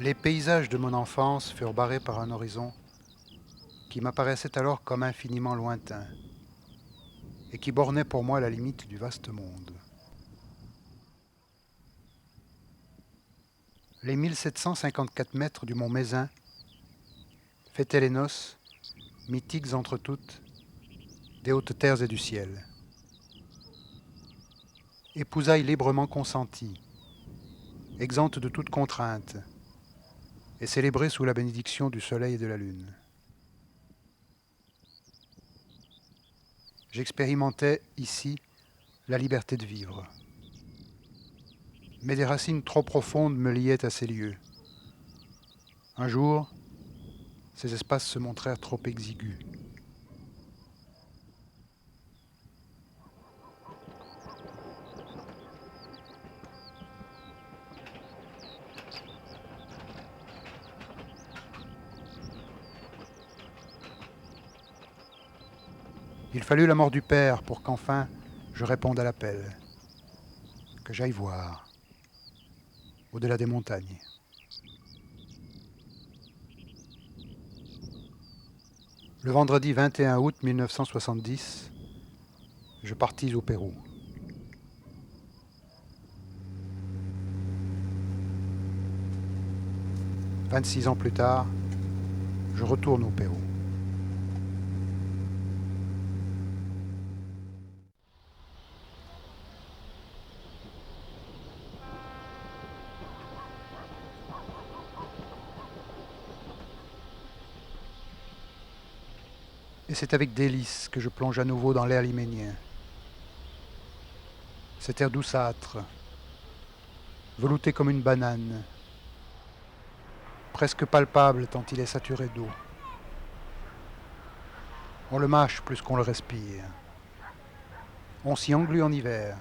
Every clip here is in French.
Les paysages de mon enfance furent barrés par un horizon qui m'apparaissait alors comme infiniment lointain et qui bornait pour moi la limite du vaste monde. Les 1754 mètres du mont Mézin fêtaient les noces, mythiques entre toutes, des hautes terres et du ciel. Épousailles librement consenties, exemptes de toute contrainte, et célébrées sous la bénédiction du soleil et de la lune. J'expérimentais ici la liberté de vivre. Mais des racines trop profondes me liaient à ces lieux. Un jour, ces espaces se montrèrent trop exigus. Il fallut la mort du père pour qu'enfin je réponde à l'appel, que j'aille voir, au-delà des montagnes. Le vendredi 21 août 1970, je partis au Pérou. 26 ans plus tard, je retourne au Pérou. Et c'est avec délice que je plonge à nouveau dans l'air liménien. Cet air douceâtre, velouté comme une banane, presque palpable tant il est saturé d'eau. On le mâche plus qu'on le respire. On s'y englue en hiver,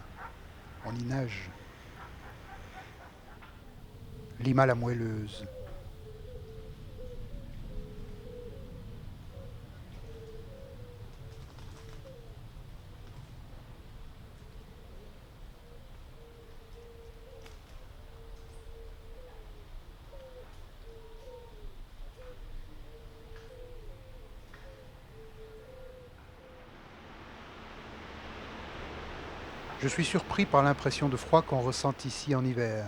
on y nage. Lima la moelleuse. Je suis surpris par l'impression de froid qu'on ressent ici en hiver.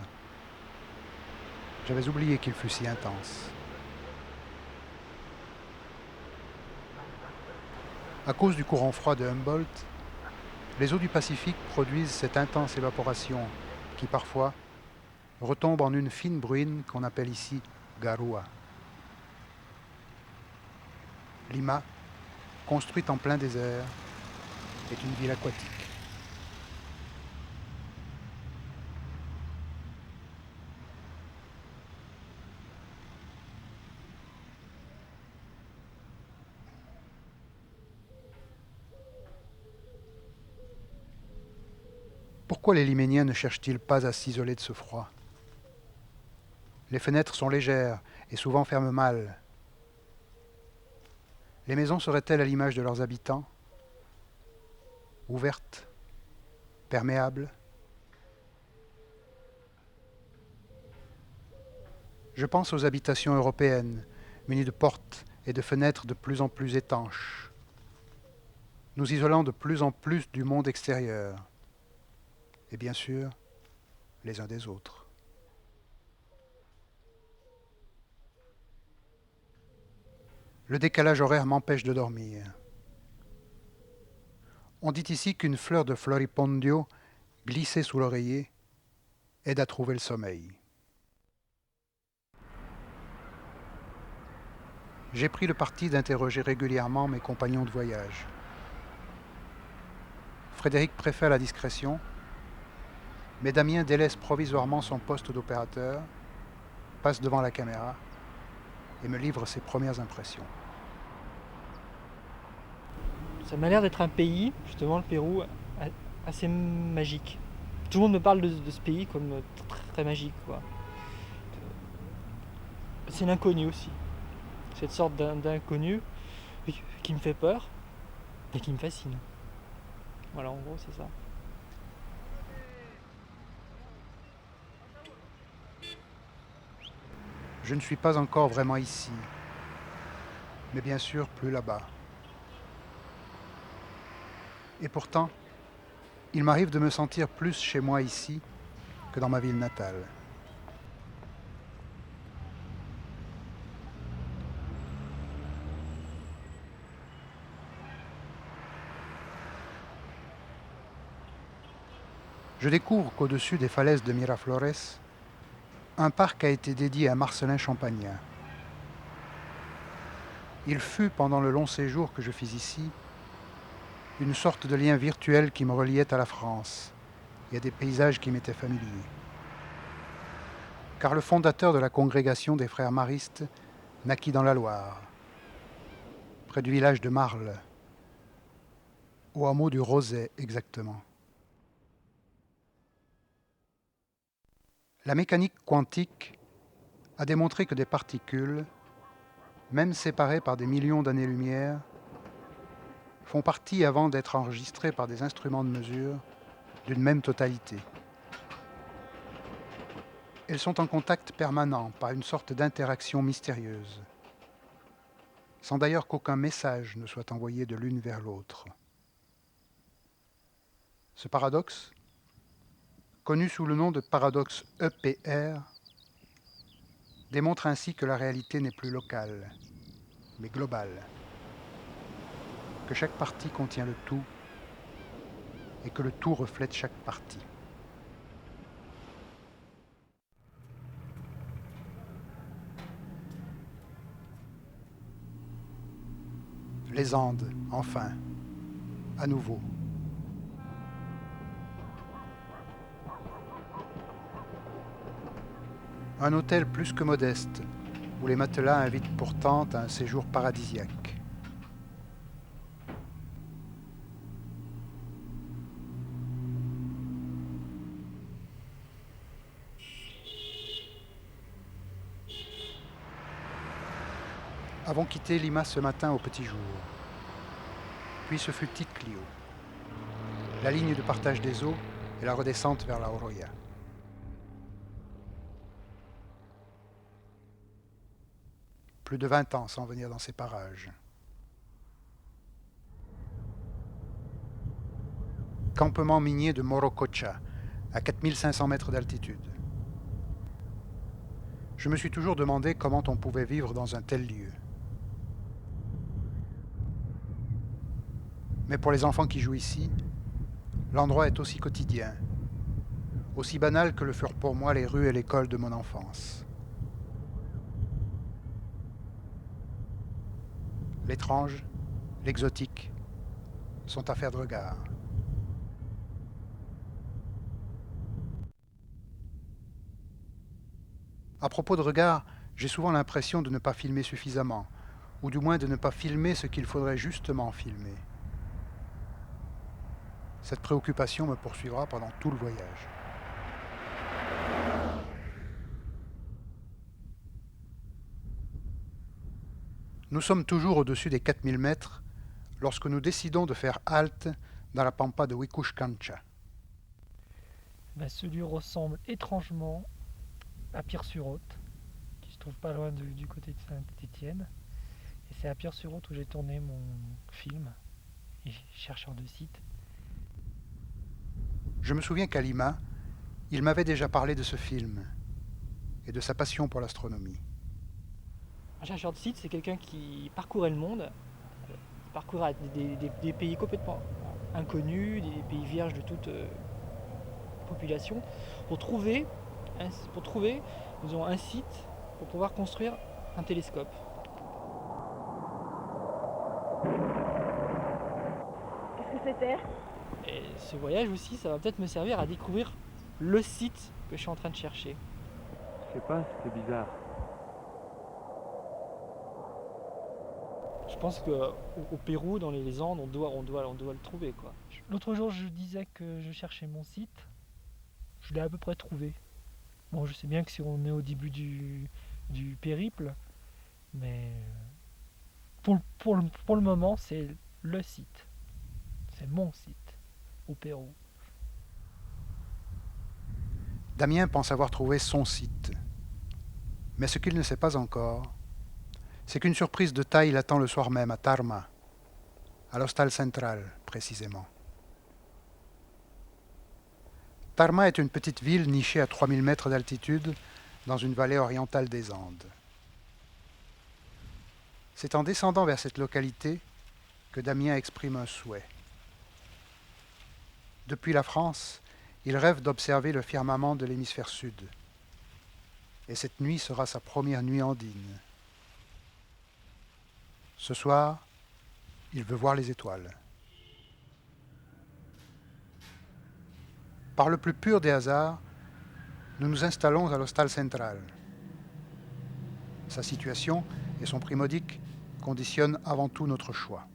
J'avais oublié qu'il fût si intense. À cause du courant froid de Humboldt, les eaux du Pacifique produisent cette intense évaporation qui parfois retombe en une fine bruine qu'on appelle ici garua. Lima, construite en plein désert, est une ville aquatique. Pourquoi les Liméniens ne cherchent-ils pas à s'isoler de ce froid? Les fenêtres sont légères et souvent ferment mal. Les maisons seraient-elles à l'image de leurs habitants? Ouvertes? Perméables? Je pense aux habitations européennes, munies de portes et de fenêtres de plus en plus étanches, nous isolant de plus en plus du monde extérieur, et bien sûr, les uns des autres. Le décalage horaire m'empêche de dormir. On dit ici qu'une fleur de floripondio glissée sous l'oreiller aide à trouver le sommeil. J'ai pris le parti d'interroger régulièrement mes compagnons de voyage. Frédéric préfère la discrétion, mais Damien délaisse provisoirement son poste d'opérateur, passe devant la caméra et me livre ses premières impressions. Ça m'a l'air d'être un pays, justement le Pérou, assez magique. Tout le monde me parle de ce pays comme très magique, quoi. C'est l'inconnu aussi. Cette sorte d'inconnu qui me fait peur et qui me fascine. Voilà, en gros, c'est ça. Je Je ne suis pas encore vraiment ici, mais bien sûr plus là-bas. Et pourtant, il m'arrive de me sentir plus chez moi ici que dans ma ville natale. Je découvre qu'au-dessus des falaises de Miraflores, un parc a été dédié à Marcellin Champagnat. Il fut, pendant le long séjour que je fis ici, une sorte de lien virtuel qui me reliait à la France et à des paysages qui m'étaient familiers. Car le fondateur de la congrégation des frères maristes naquit dans la Loire, près du village de Marles, au hameau du Roset exactement. La mécanique quantique a démontré que des particules, même séparées par des millions d'années-lumière, font partie, avant d'être enregistrées par des instruments de mesure, d'une même totalité. Elles sont en contact permanent par une sorte d'interaction mystérieuse, sans d'ailleurs qu'aucun message ne soit envoyé de l'une vers l'autre. Ce paradoxe, connu sous le nom de paradoxe EPR, démontre ainsi que la réalité n'est plus locale, mais globale, que chaque partie contient le tout et que le tout reflète chaque partie. Les Andes, enfin, à nouveau. Un hôtel plus que modeste, où les matelas invitent pourtant à un séjour paradisiaque. Avons quitté Lima ce matin au petit jour. Puis ce fut Ticlio, la ligne de partage des eaux et la redescente vers la Oroya. Plus de 20 ans sans venir dans ces parages. Campement minier de Morococha, à 4500 mètres d'altitude. Je me suis toujours demandé comment on pouvait vivre dans un tel lieu. Mais pour les enfants qui jouent ici, l'endroit est aussi quotidien, aussi banal que le furent pour moi les rues et l'école de mon enfance. L'étrange, l'exotique, sont affaires de regard. À propos de regard, j'ai souvent l'impression de ne pas filmer suffisamment, ou du moins de ne pas filmer ce qu'il faudrait justement filmer. Cette préoccupation me poursuivra pendant tout le voyage. Nous sommes toujours au-dessus des 4000 mètres lorsque nous décidons de faire halte dans la pampa de Huicuscancha. Ce lieu ressemble étrangement à Pire-sur-Haute, qui se trouve pas loin du côté de Saint-Étienne. Et c'est à Pire-sur-Haute où j'ai tourné mon film, et chercheur de site. Je me souviens qu'à Lima, il m'avait déjà parlé de ce film et de sa passion pour l'astronomie. Un chercheur de site, c'est quelqu'un qui parcourait le monde, parcourait des pays complètement inconnus, des pays vierges de toute population, pour trouver disons, un site pour pouvoir construire un télescope. Qu'est-ce que c'était? Et ce voyage aussi, ça va peut-être me servir à découvrir le site que je suis en train de chercher. Je sais pas, c'était bizarre. Je pense qu'au Pérou, dans les Andes, on doit le trouver, quoi. L'autre jour, je disais que je cherchais mon site. Je l'ai à peu près trouvé. Bon, je sais bien que si on est au début du périple, mais pour le moment, c'est le site. C'est mon site au Pérou. Damien pense avoir trouvé son site. Mais ce qu'il ne sait pas encore, c'est qu'une surprise de taille l'attend le soir même à Tarma, à l'Hostal Central précisément. Tarma est une petite ville nichée à 3000 mètres d'altitude dans une vallée orientale des Andes. C'est en descendant vers cette localité que Damien exprime un souhait. Depuis la France, il rêve d'observer le firmament de l'hémisphère sud. Et cette nuit sera sa première nuit andine. Ce soir, il veut voir les étoiles. Par le plus pur des hasards, nous nous installons à l'Hostal Central. Sa situation et son prix modique conditionnent avant tout notre choix.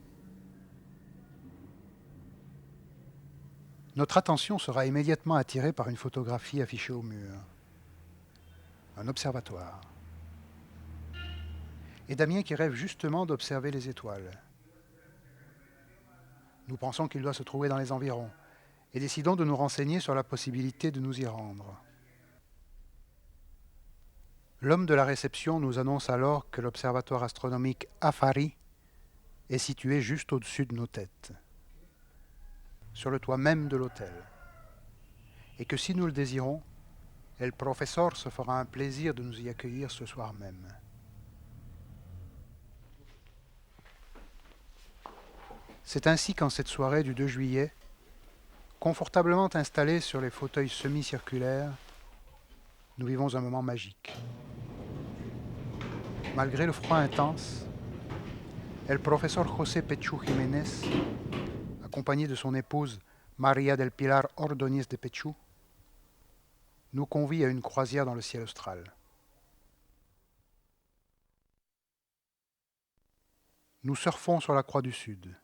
Notre attention sera immédiatement attirée par une photographie affichée au mur. Un observatoire. Et Damien qui rêve justement d'observer les étoiles. Nous pensons qu'il doit se trouver dans les environs et décidons de nous renseigner sur la possibilité de nous y rendre. L'homme de la réception nous annonce alors que l'observatoire astronomique Afari est situé juste au-dessus de nos têtes, sur le toit même de l'hôtel, et que si nous le désirons, El Professor se fera un plaisir de nous y accueillir ce soir même. C'est ainsi qu'en cette soirée du 2 juillet, confortablement installés sur les fauteuils semi-circulaires, nous vivons un moment magique. Malgré le froid intense, El Professor José Pechu Jiménez, accompagné de son épouse María del Pilar Ordóñez de Pechu, nous convie à une croisière dans le ciel austral. Nous surfons sur la croix du Sud.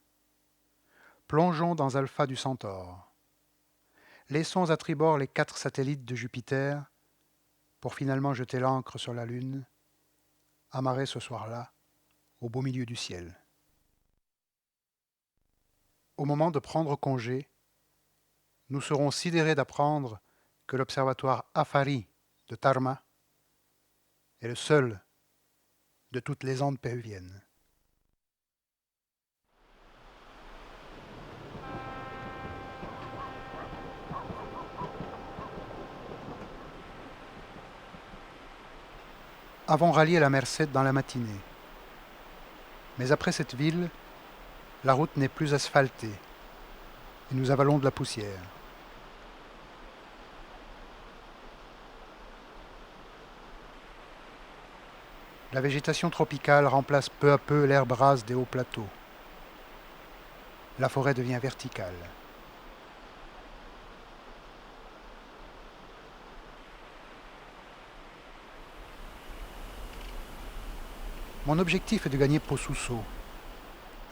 Plongeons dans Alpha du Centaure. Laissons à tribord les 4 satellites de Jupiter pour finalement jeter l'ancre sur la Lune, amarrée ce soir-là au beau milieu du ciel. Au moment de prendre congé, nous serons sidérés d'apprendre que l'observatoire Afari de Tarma est le seul de toutes les Andes péruviennes. Avons rallié la Merced dans la matinée. Mais après cette ville, la route n'est plus asphaltée et nous avalons de la poussière. La végétation tropicale remplace peu à peu l'herbe rase des hauts plateaux. La forêt devient verticale. Mon objectif est de gagner Posuso,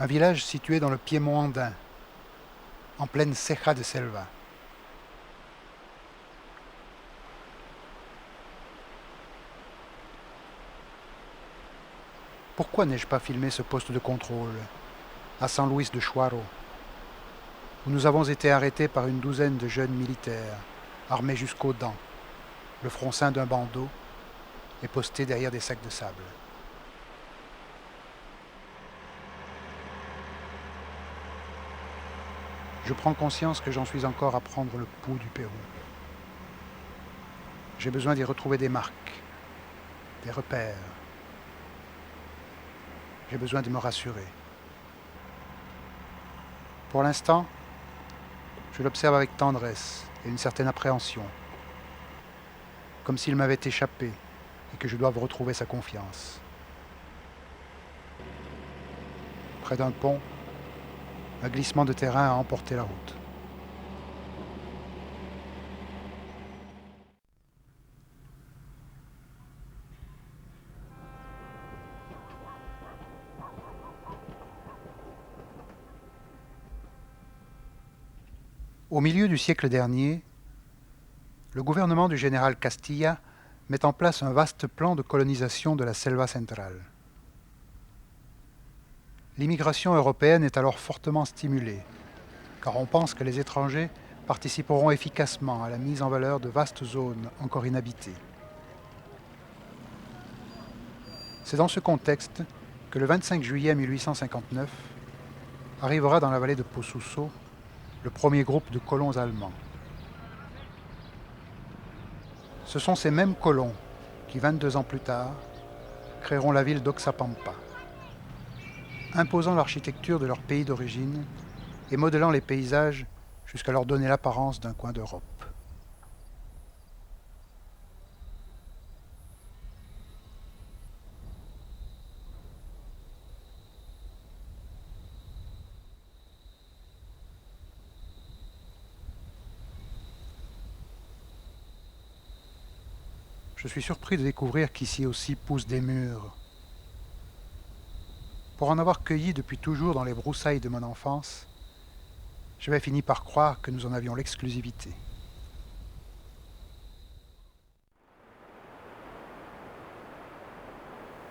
un village situé dans le piémont andin, en pleine ceja de selva. Pourquoi n'ai-je pas filmé ce poste de contrôle à San Luis de Chuaro, où nous avons été arrêtés par une douzaine de jeunes militaires, armés jusqu'aux dents, le front ceint d'un bandeau et postés derrière des sacs de sable. Je prends conscience que j'en suis encore à prendre le pouls du Pérou. J'ai besoin d'y retrouver des marques, des repères. J'ai besoin de me rassurer. Pour l'instant, je l'observe avec tendresse et une certaine appréhension, comme s'il m'avait échappé et que je doive retrouver sa confiance. Près d'un pont, un glissement de terrain a emporté la route. Au milieu du siècle dernier, le gouvernement du général Castilla met en place un vaste plan de colonisation de la Selva centrale. L'immigration européenne est alors fortement stimulée, car on pense que les étrangers participeront efficacement à la mise en valeur de vastes zones encore inhabitées. C'est dans ce contexte que le 25 juillet 1859 arrivera dans la vallée de Posuso le premier groupe de colons allemands. Ce sont ces mêmes colons qui, 22 ans plus tard, créeront la ville d'Oxapampa, imposant l'architecture de leur pays d'origine et modelant les paysages jusqu'à leur donner l'apparence d'un coin d'Europe. Je suis surpris de découvrir qu'ici aussi poussent des mûres. Pour en avoir cueilli depuis toujours dans les broussailles de mon enfance, j'avais fini par croire que nous en avions l'exclusivité.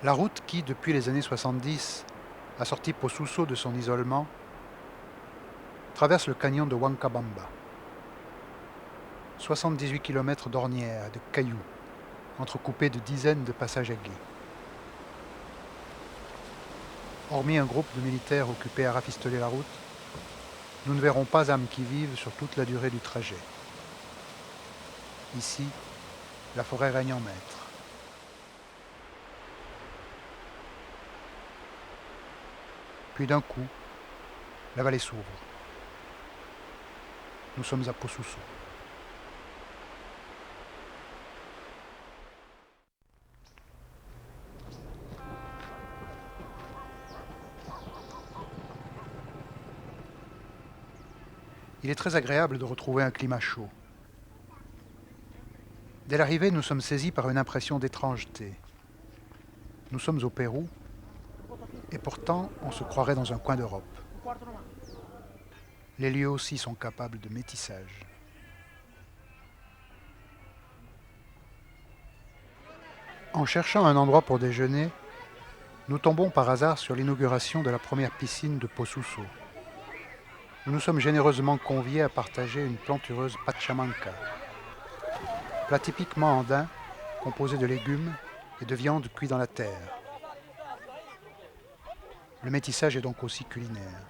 La route qui, depuis les années 70, a sorti Posuso de son isolement, traverse le canyon de Huancabamba. 78 km d'ornières, de cailloux, entrecoupés de dizaines de passages à gué. Hormis un groupe de militaires occupés à rafistoler la route, nous ne verrons pas âme qui vive sur toute la durée du trajet. Ici, la forêt règne en maître. Puis d'un coup, la vallée s'ouvre. Nous sommes à Posuso. Il est très agréable de retrouver un climat chaud. Dès l'arrivée, nous sommes saisis par une impression d'étrangeté. Nous sommes au Pérou, et pourtant, on se croirait dans un coin d'Europe. Les lieux aussi sont capables de métissage. En cherchant un endroit pour déjeuner, nous tombons par hasard sur l'inauguration de la première piscine de Posuso. Nous nous sommes généreusement conviés à partager une plantureuse pachamanca, plat typiquement andin, composé de légumes et de viande cuits dans la terre. Le métissage est donc aussi culinaire.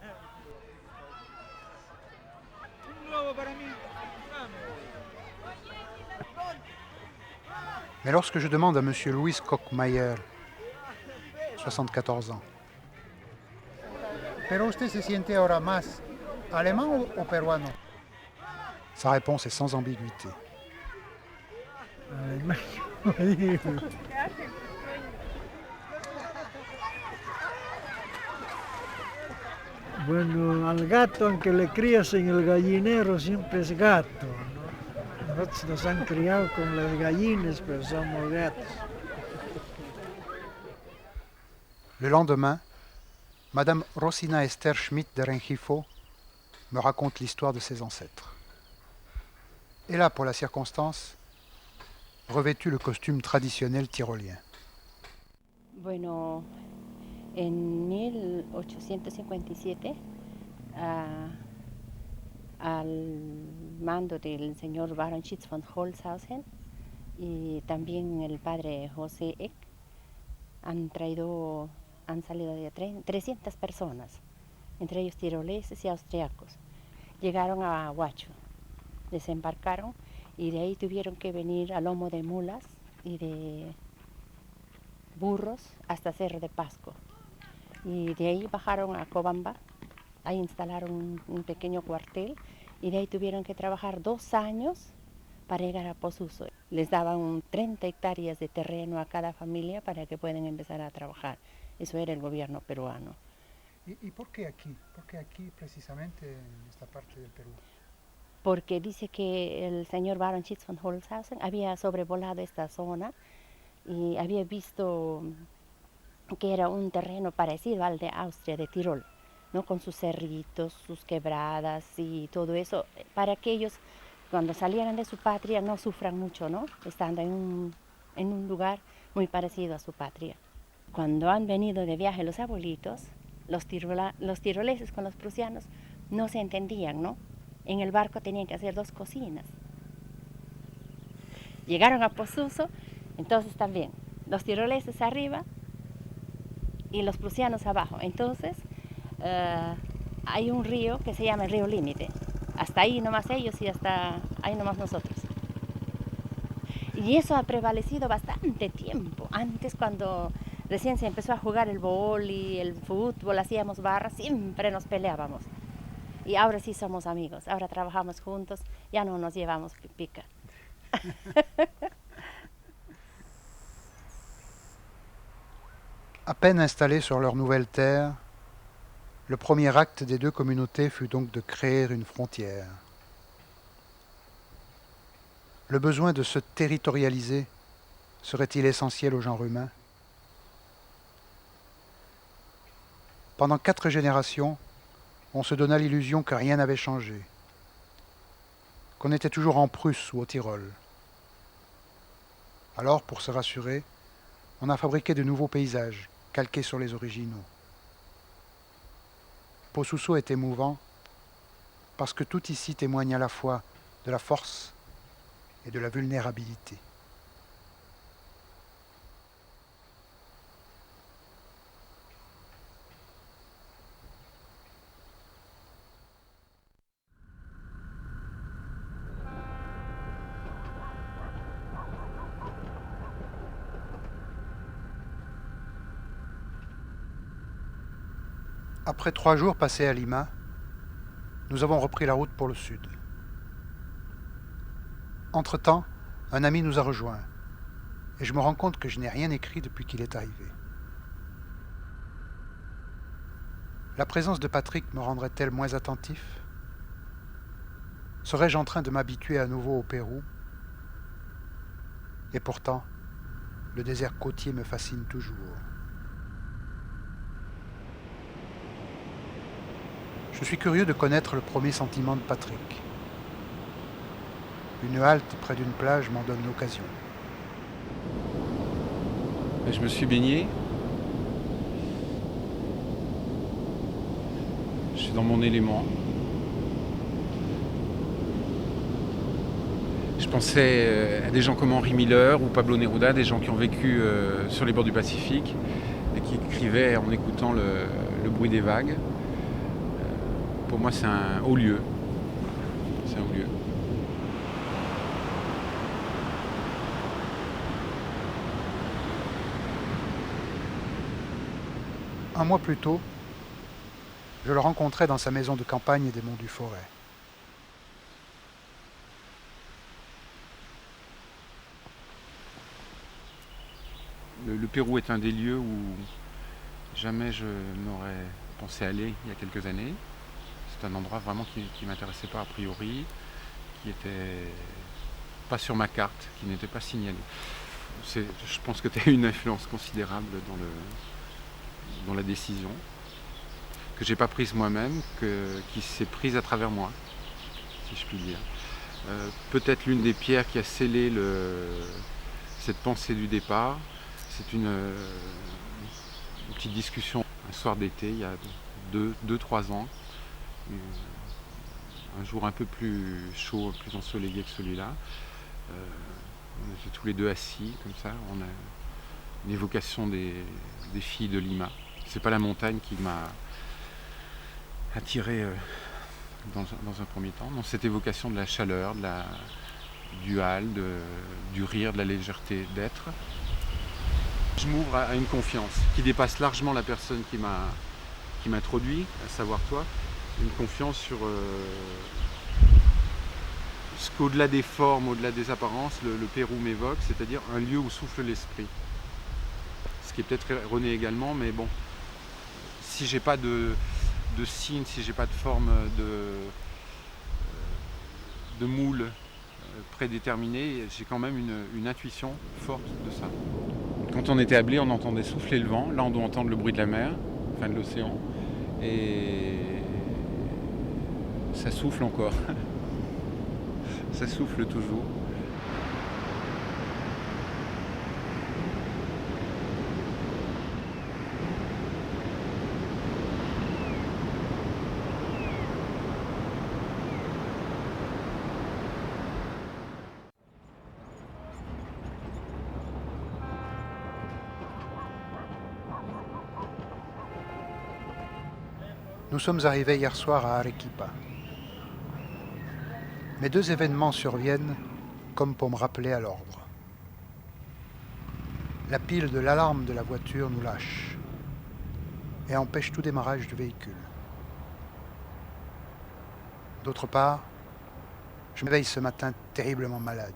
Mais lorsque je demande à M. Luis Kochmayer, 74 ans, ¿Pero usted se siente ahora más alemán o peruano? sa réponse est sans ambiguïté. Bueno, al gato, aunque le crías en el gallinero, siempre es gato, ¿no? Nosotros nos han criado con las gallinas, pero somos gatos. Le lendemain, Madame Rosina Esther Schmidt de Rengifo me raconte l'histoire de ses ancêtres. Et là, pour la circonstance, revêtu le costume traditionnel tyrolien. Bueno, en 1857, al mando del señor Baron Schitz von Holzhausen y también el padre José Eck, han salido de 300 personas, entre ellos tiroleses y austriacos. Llegaron a Huacho, desembarcaron y de ahí tuvieron que venir a lomo de mulas y de burros hasta Cerro de Pasco. Y de ahí bajaron a Cobamba, ahí instalaron un pequeño cuartel y de ahí tuvieron que trabajar 2 años para llegar a Posuso. Les daban 30 hectáreas de terreno a cada familia para que puedan empezar a trabajar. Eso era el gobierno peruano. ¿Y por qué aquí? ¿Por qué aquí precisamente en esta parte del Perú? Porque dice que el señor Baron Schitz von Holzhausen había sobrevolado esta zona y había visto que era un terreno parecido al de Austria, de Tirol, ¿no? Con sus cerritos, sus quebradas y todo eso, para que ellos cuando salieran de su patria no sufran mucho, ¿no? Estando en un lugar muy parecido a su patria. Cuando han venido de viaje los abuelitos, los tiroleses con los prusianos no se entendían, ¿no? En el barco tenían que hacer 2 cocinas. Llegaron a Posuso, entonces también, los tiroleses arriba y los prusianos abajo. Entonces hay un río que se llama el río Límite. Hasta ahí nomás ellos y hasta ahí nomás nosotros. Y eso ha prevalecido bastante tiempo. Antes, cuando recién se empezó a jugar el vóley, el fútbol, hacíamos barras, siempre nos peleábamos. Y ahora sí somos amigos, ahora trabajamos juntos, ya no nos llevamos pica. À peine installés sur leur nouvelle terre, le premier acte des deux communautés fut donc de créer une frontière. Le besoin de se territorialiser serait-il essentiel au genre humain? Pendant 4 générations, on se donna l'illusion que rien n'avait changé, qu'on était toujours en Prusse ou au Tyrol. Alors, pour se rassurer, on a fabriqué de nouveaux paysages, calqués sur les originaux. Posuso est émouvant parce que tout ici témoigne à la fois de la force et de la vulnérabilité. Après 3 jours passés à Lima, nous avons repris la route pour le sud. Entre-temps, un ami nous a rejoints, et je me rends compte que je n'ai rien écrit depuis qu'il est arrivé. La présence de Patrick me rendrait-elle moins attentif? Serais-je en train de m'habituer à nouveau au Pérou? Et pourtant, le désert côtier me fascine toujours. Je suis curieux de connaître le premier sentiment de Patrick. Une halte près d'une plage m'en donne l'occasion. Je me suis baigné. Je suis dans mon élément. Je pensais à des gens comme Henri Miller ou Pablo Neruda, des gens qui ont vécu sur les bords du Pacifique et qui écrivaient en écoutant le bruit des vagues. Pour moi, c'est un haut lieu. C'est un haut lieu. Un mois plus tôt, je le rencontrais dans sa maison de campagne des Monts du Forêt. Le Pérou est un des lieux où jamais je n'aurais pensé aller il y a quelques années. C'est un endroit vraiment qui ne m'intéressait pas a priori, qui n'était pas sur ma carte, qui n'était pas signalé. Je pense que tu as une influence considérable dans la décision, que j'ai pas prise moi-même, qui s'est prise à travers moi, si je puis dire. Peut-être l'une des pierres qui a scellé cette pensée du départ, c'est une petite discussion un soir d'été, il y a 2-3 ans. Un jour un peu plus chaud, plus ensoleillé que celui-là. On était tous les deux assis comme ça. On a une évocation des filles de Lima. C'est pas la montagne qui m'a attiré dans un premier temps. Non, cette évocation de la chaleur, du hall, du rire, de la légèreté d'être. Je m'ouvre à une confiance qui dépasse largement la personne qui m'introduit, à savoir toi. Une confiance sur ce qu'au-delà des formes, au-delà des apparences, le Pérou m'évoque, c'est-à-dire un lieu où souffle l'esprit. Ce qui est peut-être erroné également, mais bon, si j'ai pas de signe, si j'ai pas de forme de moule prédéterminé, j'ai quand même une intuition forte de ça. Quand on était à Blé, on entendait souffler le vent, là on doit entendre le bruit de la mer, enfin de l'océan, et ça souffle encore. Ça souffle toujours. Nous sommes arrivés hier soir à Arequipa. Mais deux événements surviennent comme pour me rappeler à l'ordre. La pile de l'alarme de la voiture nous lâche et empêche tout démarrage du véhicule. D'autre part, je me réveille ce matin terriblement malade.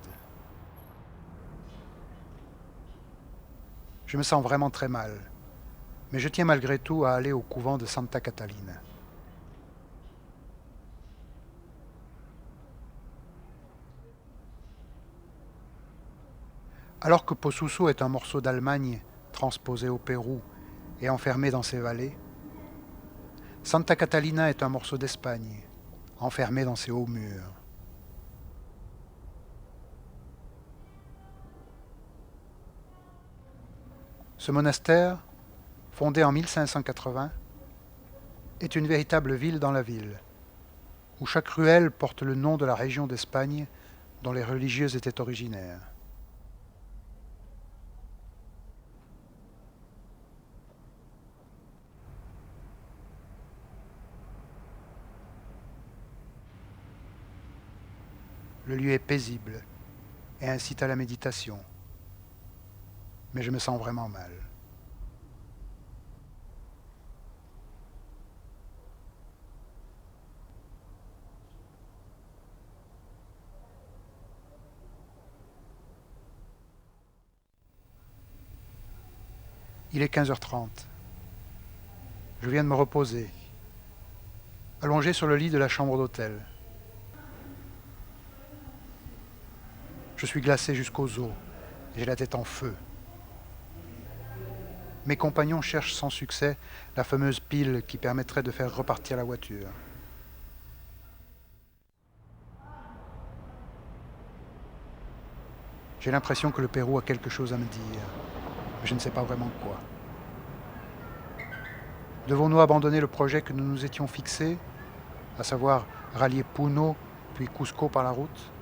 Je me sens vraiment très mal, mais je tiens malgré tout à aller au couvent de Santa Catalina. Alors que Posuso est un morceau d'Allemagne transposé au Pérou et enfermé dans ses vallées, Santa Catalina est un morceau d'Espagne, enfermé dans ses hauts murs. Ce monastère, fondé en 1580, est une véritable ville dans la ville, où chaque ruelle porte le nom de la région d'Espagne dont les religieux étaient originaires. Le lieu est paisible et incite à la méditation, mais je me sens vraiment mal. Il est 15h30. Je viens de me reposer, allongé sur le lit de la chambre d'hôtel. Je suis glacé jusqu'aux os, j'ai la tête en feu. Mes compagnons cherchent sans succès la fameuse pile qui permettrait de faire repartir la voiture. J'ai l'impression que le Pérou a quelque chose à me dire, mais je ne sais pas vraiment quoi. Devons-nous abandonner le projet que nous nous étions fixé, à savoir rallier Puno puis Cusco par la route ?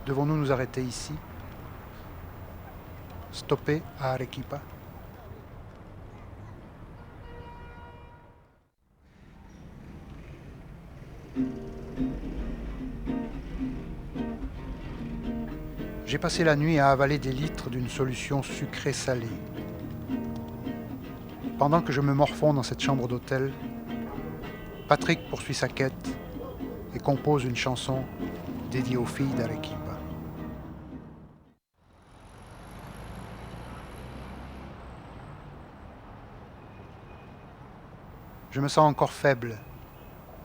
Devons-nous nous arrêter ici? Stopper à Arequipa? J'ai passé la nuit à avaler des litres d'une solution sucrée-salée. Pendant que je me morfonds dans cette chambre d'hôtel, Patrick poursuit sa quête et compose une chanson dédiée aux filles d'Arequipa. Je me sens encore faible,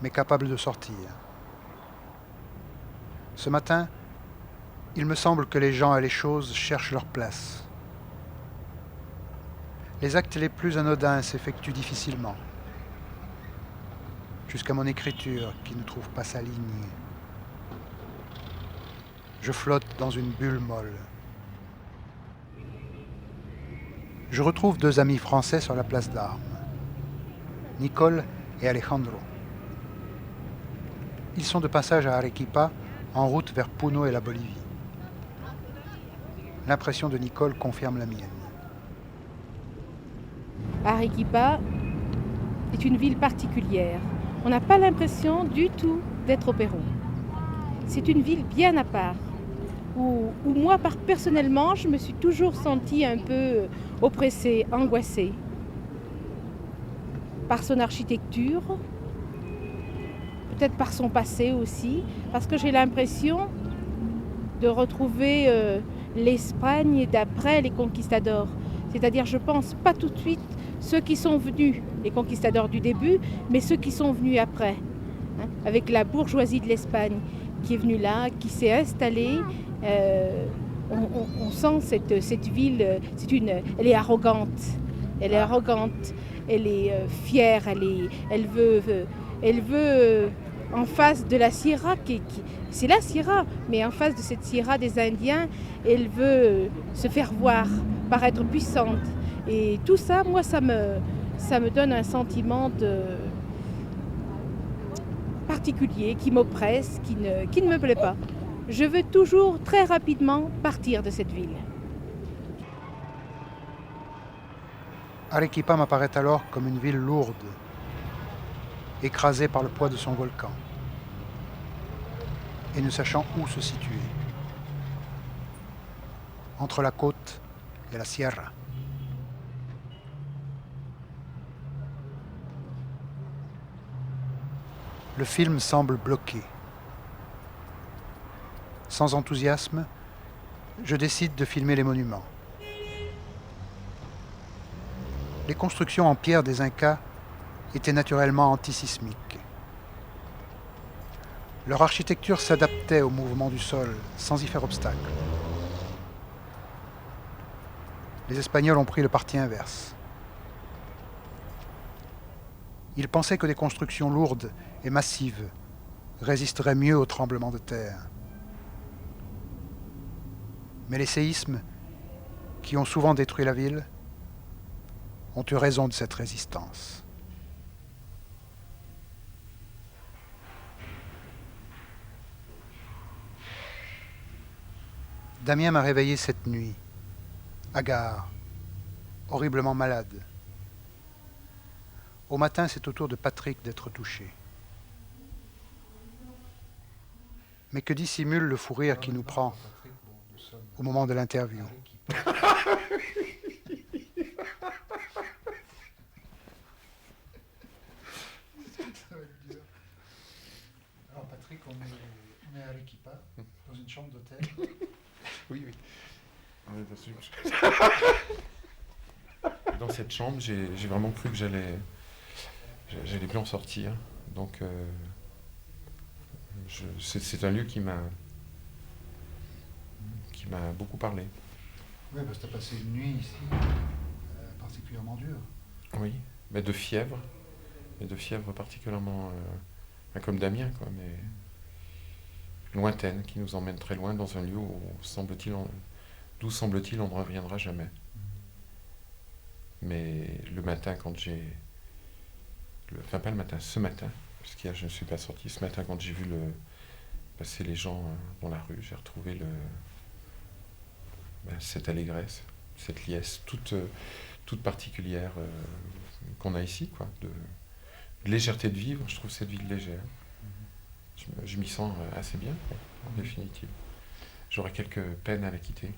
mais capable de sortir. Ce matin, il me semble que les gens et les choses cherchent leur place. Les actes les plus anodins s'effectuent difficilement, jusqu'à mon écriture qui ne trouve pas sa ligne. Je flotte dans une bulle molle. Je retrouve deux amis français sur la place d'Armes, Nicole et Alejandro. Ils sont de passage à Arequipa, en route vers Puno et la Bolivie. L'impression de Nicole confirme la mienne. Arequipa est une ville particulière. On n'a pas l'impression du tout d'être au Pérou. C'est une ville bien à part, où moi, personnellement, je me suis toujours sentie un peu oppressée, angoissée. Par son architecture, peut-être par son passé aussi, parce que j'ai l'impression de retrouver l'Espagne d'après les conquistadors. C'est-à-dire, je ne pense pas tout de suite ceux qui sont venus, les conquistadors du début, mais ceux qui sont venus après, hein, avec la bourgeoisie de l'Espagne qui est venue là, qui s'est installée. On sent cette ville, elle est arrogante. Elle est arrogante, elle est fière, elle veut en face de la Sierra, c'est la Sierra, mais en face de cette Sierra des Indiens, elle veut se faire voir, paraître puissante. Et tout ça, moi, ça me donne un sentiment particulier qui m'oppresse, qui ne me plaît pas. Je veux toujours très rapidement partir de cette ville. Arequipa m'apparaît alors comme une ville lourde, écrasé par le poids de son volcan, et ne sachant où se situer, entre la côte et la sierra. Le film semble bloqué. Sans enthousiasme, je décide de filmer les monuments. Les constructions en pierre des Incas étaient naturellement antisismiques. Leur architecture s'adaptait au mouvement du sol sans y faire obstacle. Les Espagnols ont pris le parti inverse. Ils pensaient que des constructions lourdes et massives résisteraient mieux aux tremblements de terre. Mais les séismes, qui ont souvent détruit la ville, ont eu raison de cette résistance. Damien m'a réveillé cette nuit, hagard, horriblement malade. Au matin, c'est au tour de Patrick d'être touché. Mais que dissimule le fou rire qui nous prend au moment de l'interview? Alors Patrick, on est à Arequipa, dans une chambre d'hôtel. Oui, oui. Dans cette chambre, j'ai vraiment cru que j'allais plus en sortir. Donc, c'est un lieu qui m'a beaucoup parlé. Oui, parce que tu as passé une nuit ici particulièrement dure. Oui, mais de fièvre particulièrement, comme Damien, quoi, mais lointaine, qui nous emmène très loin dans un lieu où d'où semble-t-il on ne reviendra jamais. Mais le matin, pas le matin, ce matin, parce que je ne suis pas sorti, ce matin quand j'ai vu passer les gens dans la rue, j'ai retrouvé cette allégresse, cette liesse toute particulière qu'on a ici, quoi, de légèreté de vivre. Je trouve cette ville légère. Je m'y sens assez bien, quoi, en définitive. J'aurais quelques peines à la quitter.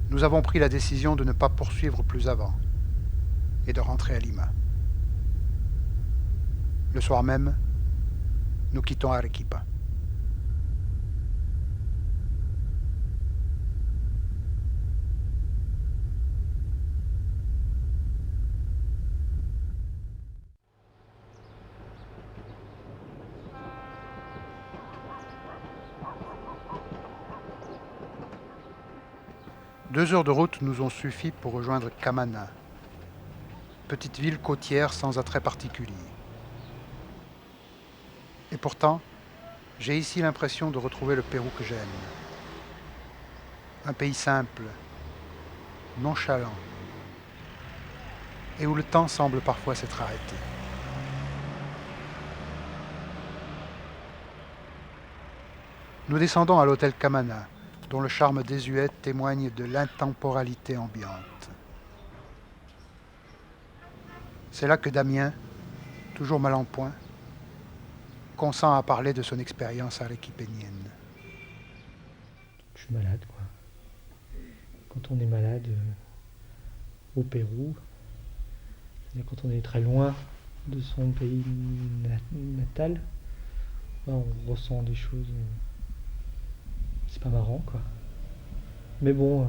Nous avons pris la décision de ne pas poursuivre plus avant et de rentrer à Lima. Le soir même, nous quittons Arequipa. Deux heures de route nous ont suffi pour rejoindre Camaná, petite ville côtière sans attrait particulier. Et pourtant, j'ai ici l'impression de retrouver le Pérou que j'aime. Un pays simple, nonchalant, et où le temps semble parfois s'être arrêté. Nous descendons à l'hôtel Camaná, dont le charme désuet témoigne de l'intemporalité ambiante. C'est là que Damien, toujours mal en point, consent à parler de son expérience arequipénienne. Je suis malade, quoi. Quand on est malade au Pérou, c'est-à-dire quand on est très loin de son pays natal, on ressent des choses. C'est pas marrant, quoi. Mais bon,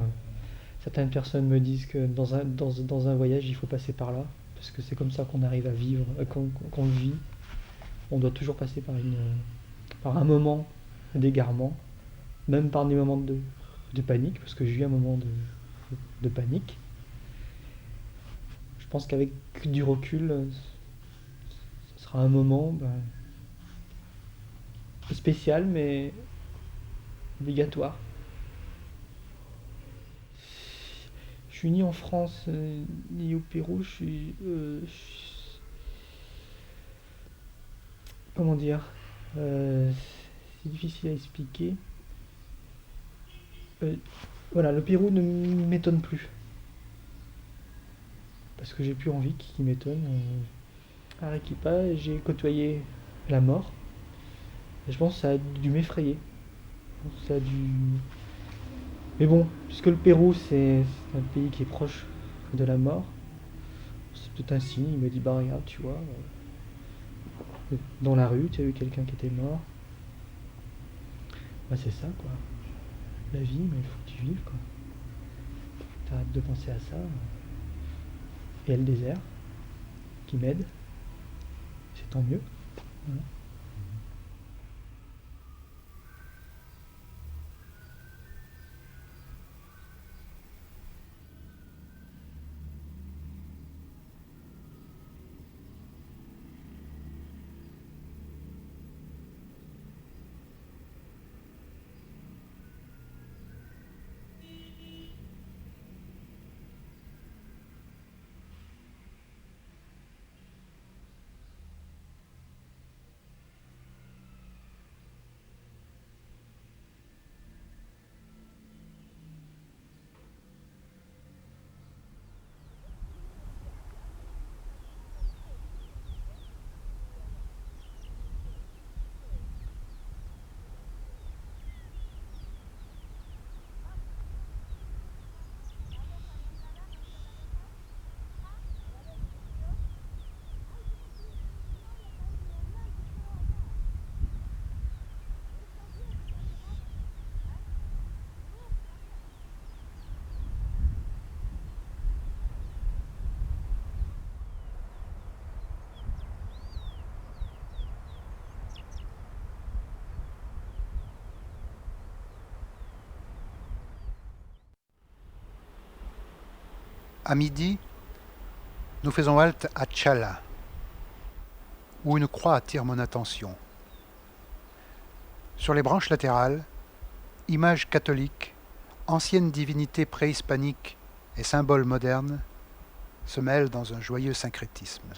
certaines personnes me disent que dans un voyage, il faut passer par là, parce que c'est comme ça qu'on arrive à vivre, qu'on vit. On doit toujours passer par un moment d'égarement, même par des moments de panique, parce que j'ai eu un moment de panique. Je pense qu'avec du recul, ce sera un moment spécial mais obligatoire. Je suis ni en France ni au Pérou, comment dire, c'est difficile à expliquer. Voilà, le Pérou ne m'étonne plus. Parce que j'ai plus envie qu'il m'étonne. À Arequipa, j'ai côtoyé la mort. Et je pense que ça a dû m'effrayer. Je pense que ça a dû... Mais bon, puisque le Pérou c'est un pays qui est proche de la mort, c'est peut-être un signe. Il me dit, bah regarde, tu vois, dans la rue, tu as vu quelqu'un qui était mort. Bah c'est ça, quoi. La vie, mais il faut que tu vives, quoi. T'arrêtes de penser à ça. Et le désert, qui m'aide, c'est tant mieux. Voilà. À midi, nous faisons halte à Chala, où une croix attire mon attention. Sur les branches latérales, images catholiques, anciennes divinités préhispaniques et symboles modernes se mêlent dans un joyeux syncrétisme.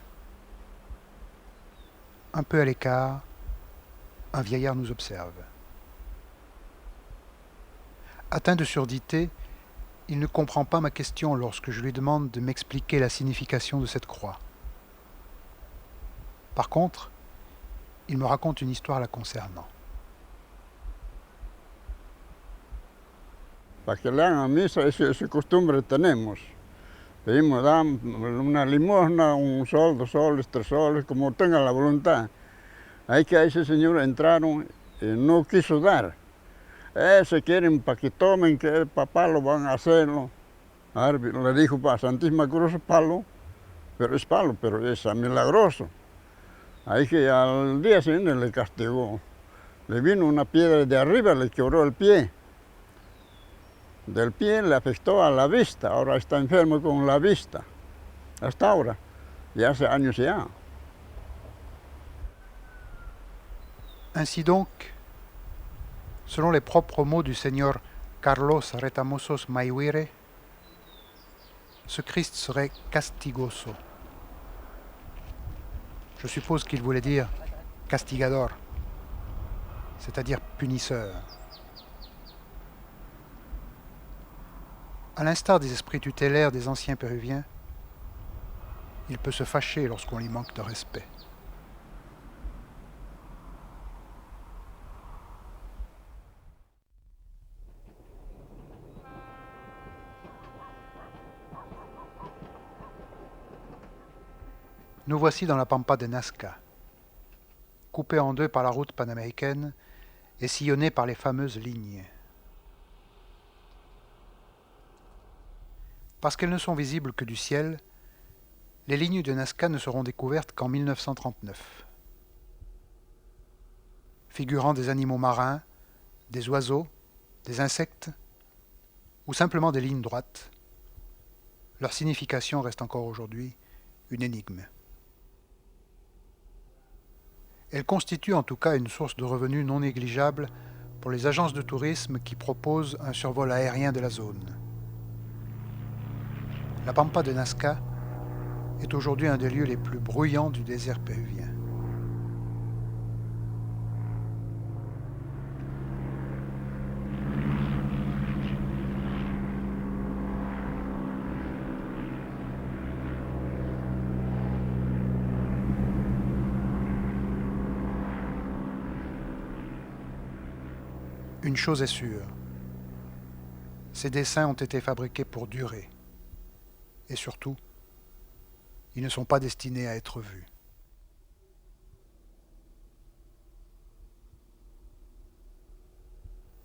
Un peu à l'écart, un vieillard nous observe. Atteint de surdité, il ne comprend pas ma question lorsque je lui demande de m'expliquer la signification de cette croix. Par contre, il me raconte une histoire la concernant. Para que le hagan misa, esa costumbre tenemos. Pedimos una limosna, un sol, 2 soles, 3 soles, como tenga la voluntad. Ahí que a ese señor entraron y no quiso dar. Se quieren para que tomen, que papá lo van a hacerlo. A ver, le dijo para Santísima Cruz palo, pero es milagroso. Ahí que al día siguiente le castigó. Le vino una piedra de arriba, le quebró el pie. Del pie le afectó a la vista, ahora está enfermo con la vista. Hasta ahora, ya hace años ya. Ainsi donc, selon les propres mots du Seigneur Carlos Retamosos Mayhuire, ce Christ serait castigoso. Je suppose qu'il voulait dire castigador, c'est-à-dire punisseur. À l'instar des esprits tutélaires des anciens péruviens, il peut se fâcher lorsqu'on lui manque de respect. Nous voici dans la pampa de Nazca, coupée en deux par la route panaméricaine et sillonnée par les fameuses lignes. Parce qu'elles ne sont visibles que du ciel, les lignes de Nazca ne seront découvertes qu'en 1939. Figurant des animaux marins, des oiseaux, des insectes, ou simplement des lignes droites, leur signification reste encore aujourd'hui une énigme. Elle constitue en tout cas une source de revenus non négligeable pour les agences de tourisme qui proposent un survol aérien de la zone. La Pampa de Nazca est aujourd'hui un des lieux les plus bruyants du désert péruvien. Une chose est sûre, ces dessins ont été fabriqués pour durer. Et surtout, ils ne sont pas destinés à être vus.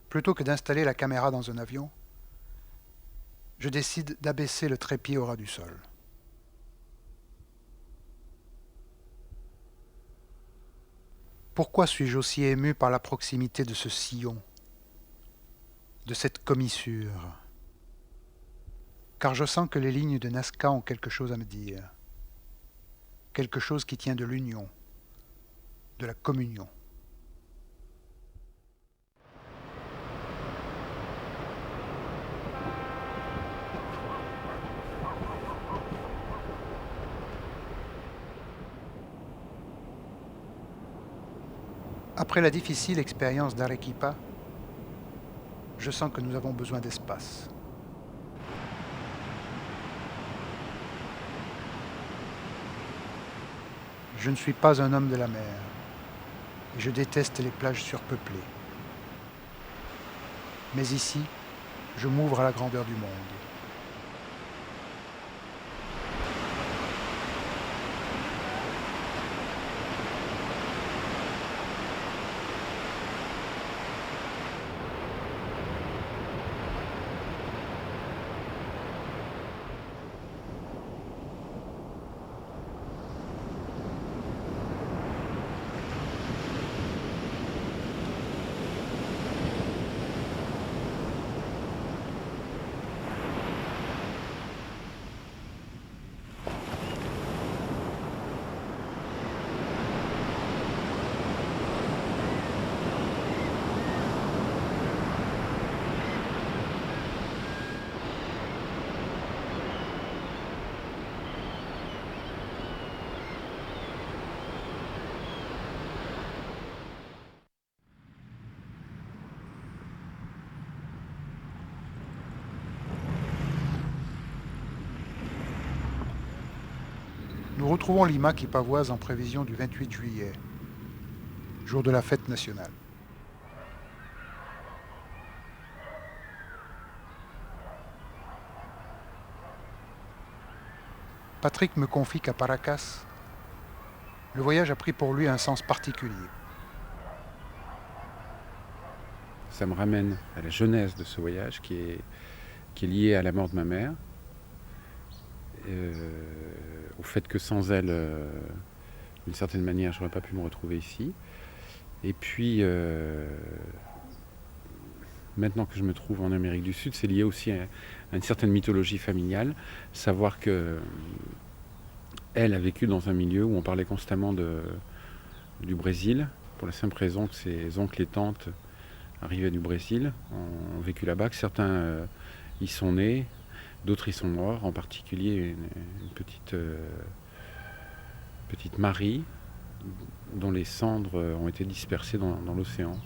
Plutôt que d'installer la caméra dans un avion, je décide d'abaisser le trépied au ras du sol. Pourquoi suis-je aussi ému par la proximité de ce sillon, de cette commissure? Car je sens que les lignes de Nazca ont quelque chose à me dire, quelque chose qui tient de l'union, de la communion. Après la difficile expérience d'Arequipa, je sens que nous avons besoin d'espace. Je ne suis pas un homme de la mer et je déteste les plages surpeuplées. Mais ici, je m'ouvre à la grandeur du monde. Nous retrouvons Lima qui pavoise en prévision du 28 juillet, jour de la fête nationale. Patrick me confie qu'à Paracas, le voyage a pris pour lui un sens particulier. Ça me ramène à la jeunesse de ce voyage qui est lié à la mort de ma mère. Au fait que sans elle, d'une certaine manière, je n'aurais pas pu me retrouver ici. Et puis, maintenant que je me trouve en Amérique du Sud, c'est lié aussi à une certaine mythologie familiale. Savoir que elle a vécu dans un milieu où on parlait constamment du Brésil, pour la simple raison que ses oncles et tantes arrivaient du Brésil, ont vécu là-bas, que certains y sont nés, d'autres y sont morts, en particulier une petite Marie dont les cendres ont été dispersées dans l'océan.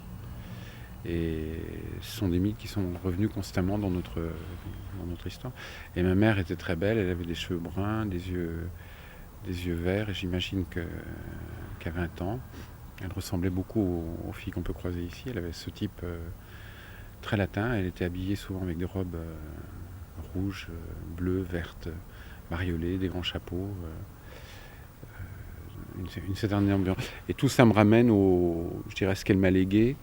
Et ce sont des mythes qui sont revenus constamment dans notre histoire. Et ma mère était très belle, elle avait des cheveux bruns, des yeux verts, et j'imagine qu'à 20 ans, elle ressemblait beaucoup aux filles qu'on peut croiser ici. Elle avait ce type très latin, elle était habillée souvent avec des robes rouges, bleues, vertes, bariolées, des grands chapeaux, une certaine ambiance. Et tout ça me ramène je dirais, ce qu'elle m'a légué,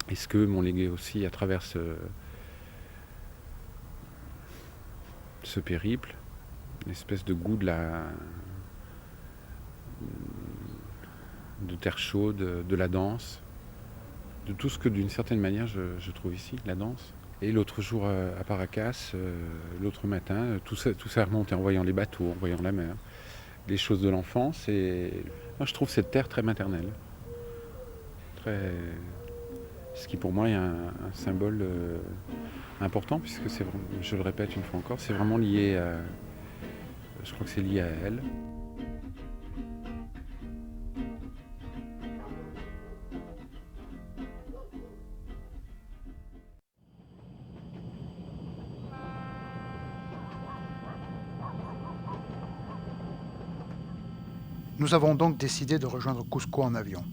et ce que m'ont légué aussi à travers ce périple, une espèce de goût de terre chaude, de la danse, de tout ce que d'une certaine manière je trouve ici, la danse. Et l'autre jour à Paracas, l'autre matin, tout ça remonte en voyant les bateaux, en voyant la mer, les choses de l'enfance. Et moi, je trouve cette terre très maternelle. Ce qui pour moi est un symbole important, puisque je le répète une fois encore, c'est vraiment lié à... Je crois que c'est lié à elle. Nous avons donc décidé de rejoindre Cusco en avion.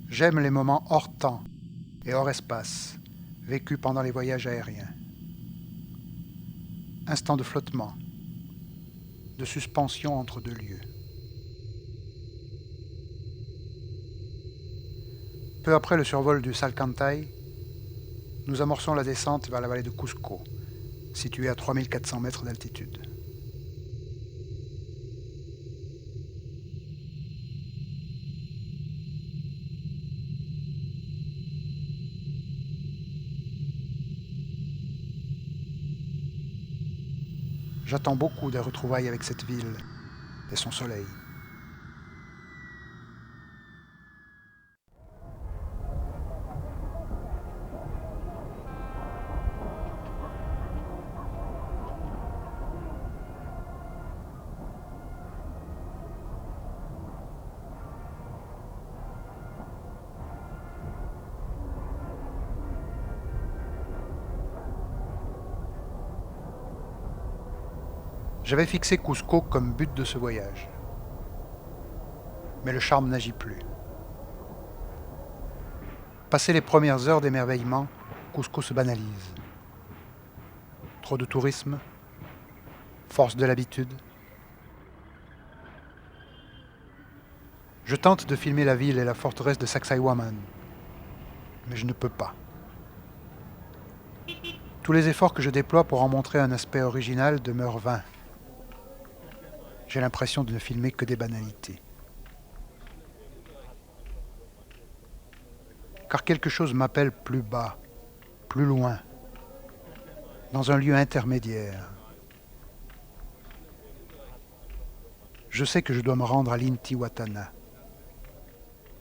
J'aime les moments hors temps et hors espace, vécus pendant les voyages aériens. Instants de flottement, de suspension entre deux lieux. Peu après le survol du Salcantay, nous amorçons la descente vers la vallée de Cusco, située à 3400 mètres d'altitude. J'attends beaucoup des retrouvailles avec cette ville et son soleil. J'avais fixé Cusco comme but de ce voyage. Mais le charme n'agit plus. Passé les premières heures d'émerveillement, Cusco se banalise. Trop de tourisme, force de l'habitude. Je tente de filmer la ville et la forteresse de Sacsayhuaman, mais je ne peux pas. Tous les efforts que je déploie pour en montrer un aspect original demeurent vains. J'ai l'impression de ne filmer que des banalités. Car quelque chose m'appelle plus bas, plus loin, dans un lieu intermédiaire. Je sais que je dois me rendre à l'Intihuatana,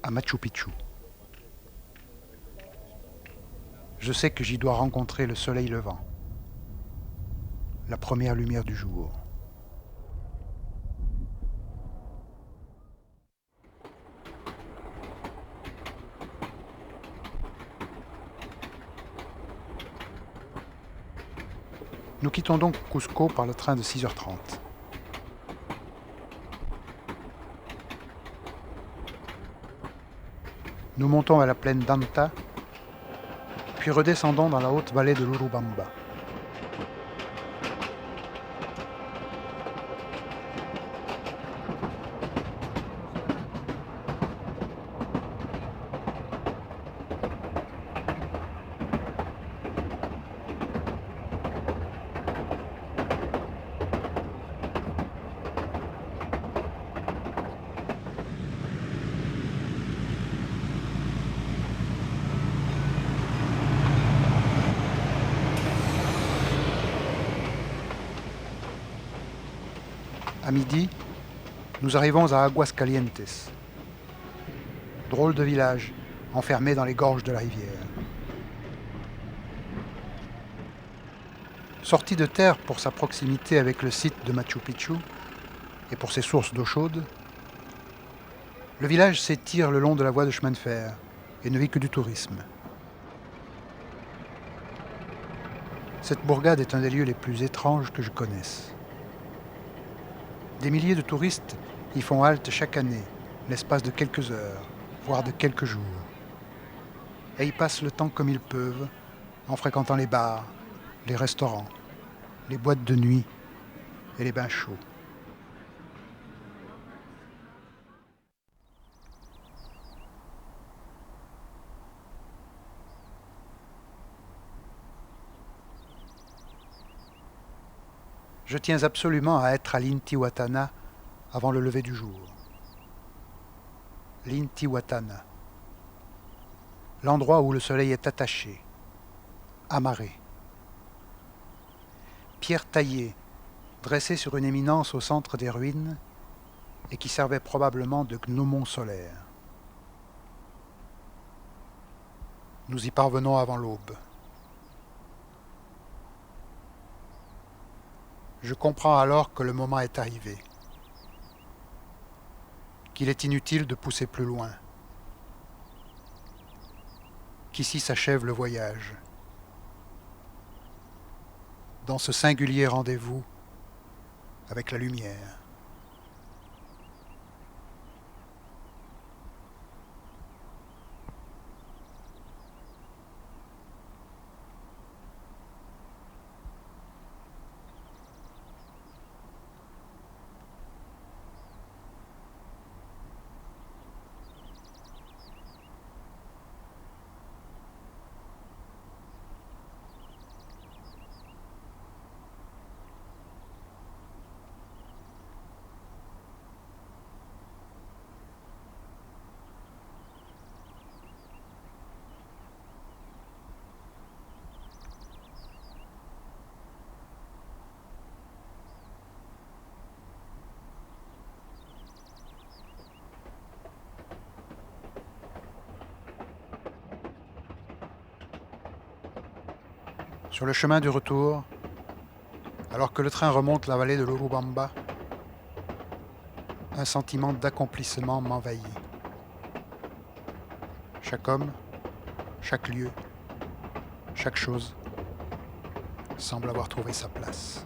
à Machu Picchu. Je sais que j'y dois rencontrer le soleil levant, la première lumière du jour. Nous quittons donc Cusco par le train de 6h30. Nous montons à la plaine d'Anta, puis redescendons dans la haute vallée de l'Urubamba. À midi, nous arrivons à Aguascalientes. Drôle de village, enfermé dans les gorges de la rivière. Sorti de terre pour sa proximité avec le site de Machu Picchu et pour ses sources d'eau chaude, le village s'étire le long de la voie de chemin de fer et ne vit que du tourisme. Cette bourgade est un des lieux les plus étranges que je connaisse. Des milliers de touristes y font halte chaque année, l'espace de quelques heures, voire de quelques jours. Et y passent le temps comme ils peuvent, en fréquentant les bars, les restaurants, les boîtes de nuit et les bains chauds. Je tiens absolument à être à l'Intihuatana avant le lever du jour. L'Intihuatana, l'endroit où le soleil est attaché, amarré. Pierre taillée, dressée sur une éminence au centre des ruines, et qui servait probablement de gnomon solaire. Nous y parvenons avant l'aube. Je comprends alors que le moment est arrivé, qu'il est inutile de pousser plus loin, qu'ici s'achève le voyage. Dans ce singulier rendez-vous avec la lumière. Sur le chemin du retour, alors que le train remonte la vallée de l'Urubamba, un sentiment d'accomplissement m'envahit. Chaque homme, chaque lieu, chaque chose semble avoir trouvé sa place.